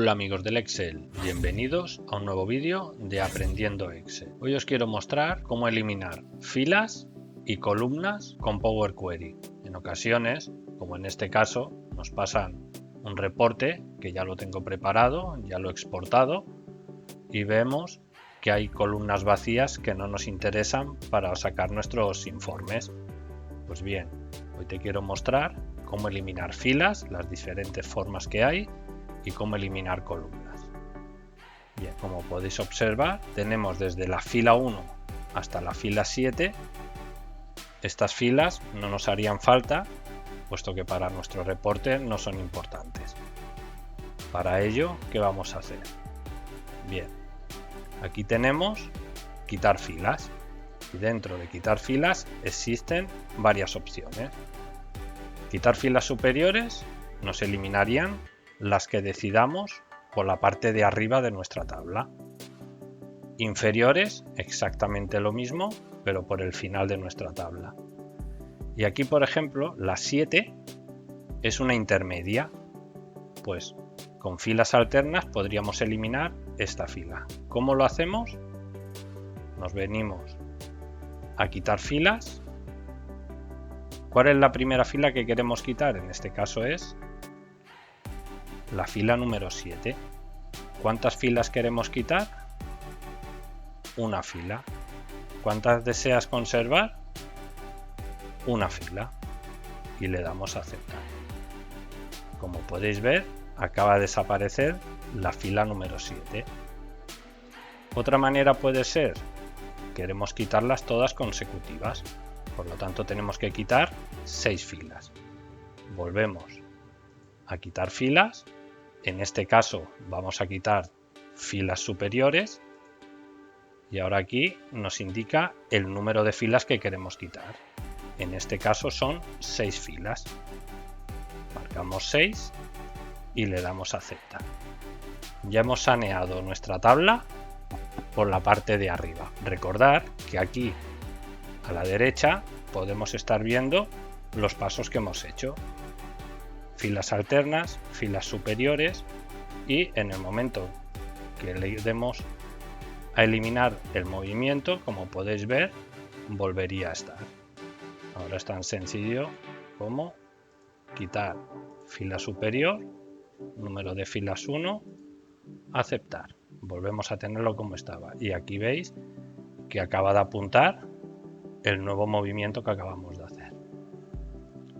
Hola amigos del Excel, bienvenidos a un nuevo vídeo de Aprendiendo Excel. Hoy os quiero mostrar cómo eliminar filas y columnas con Power Query. En ocasiones, como en este caso, nos pasan un reporte que ya lo tengo preparado, ya lo he exportado y vemos que hay columnas vacías que no nos interesan para sacar nuestros informes. Pues bien, hoy te quiero mostrar cómo eliminar filas, las diferentes formas que hay y cómo eliminar columnas. Bien, como podéis observar, tenemos desde la fila 1 hasta la fila 7. Estas filas no nos harían falta, puesto que para nuestro reporte no son importantes. Para ello, ¿qué vamos a hacer? Bien, aquí tenemos quitar filas. Y dentro de quitar filas existen varias opciones. Quitar filas superiores nos eliminarían las que decidamos por la parte de arriba de nuestra tabla. Inferiores, exactamente lo mismo, pero por el final de nuestra tabla. Y aquí, por ejemplo, la 7 es una intermedia. Pues con filas alternas podríamos eliminar esta fila. ¿Cómo lo hacemos? Nos venimos a quitar filas. ¿Cuál es la primera fila que queremos quitar? En este caso es la fila número 7. ¿Cuántas filas queremos quitar? Una fila. ¿Cuántas deseas conservar? Una fila. Y le damos a aceptar. Como podéis ver, acaba de desaparecer la fila número 7. Otra manera puede ser, queremos quitarlas todas consecutivas. Por lo tanto, tenemos que quitar 6 filas. Volvemos a quitar filas. En este caso vamos a quitar filas superiores y ahora aquí nos indica el número de filas que queremos quitar. En este caso son 6 filas. Marcamos 6 y le damos a aceptar. Ya hemos saneado nuestra tabla por la parte de arriba. Recordad que aquí a la derecha podemos estar viendo los pasos que hemos hecho. Filas alternas, filas superiores y en el momento que le demos a eliminar el movimiento, como podéis ver, volvería a estar. Ahora es tan sencillo como quitar fila superior, número de filas 1, aceptar. Volvemos a tenerlo como estaba y aquí veis que acaba de apuntar el nuevo movimiento que acabamos de hacer.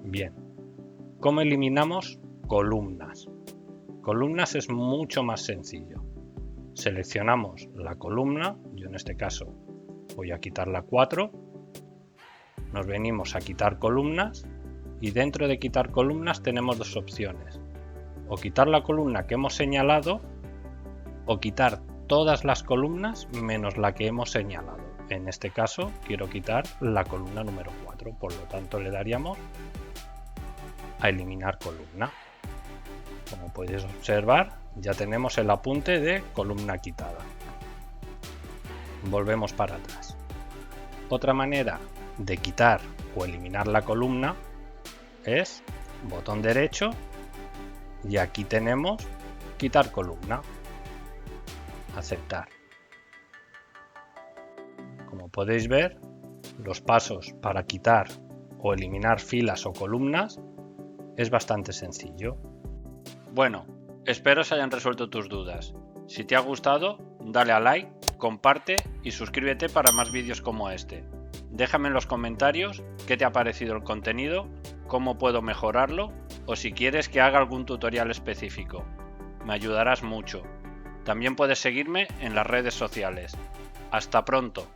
Bien. ¿Cómo eliminamos columnas? Columnas es mucho más sencillo. Seleccionamos la columna, yo en este caso voy a quitar la 4, nos venimos a quitar columnas y dentro de quitar columnas tenemos dos opciones. O quitar la columna que hemos señalado o quitar todas las columnas menos la que hemos señalado. En este caso quiero quitar la columna número 4, por lo tanto le daríamos a eliminar columna. Como podéis observar, ya tenemos el apunte de columna quitada. Volvemos para atrás. Otra manera de quitar o eliminar la columna es botón derecho y aquí tenemos quitar columna. Aceptar. Como podéis ver, los pasos para quitar o eliminar filas o columnas es bastante sencillo. Bueno, espero se hayan resuelto tus dudas. Si te ha gustado, dale a like, comparte y suscríbete para más vídeos como este. Déjame en los comentarios qué te ha parecido el contenido, cómo puedo mejorarlo o si quieres que haga algún tutorial específico. Me ayudarás mucho. También puedes seguirme en las redes sociales. Hasta pronto.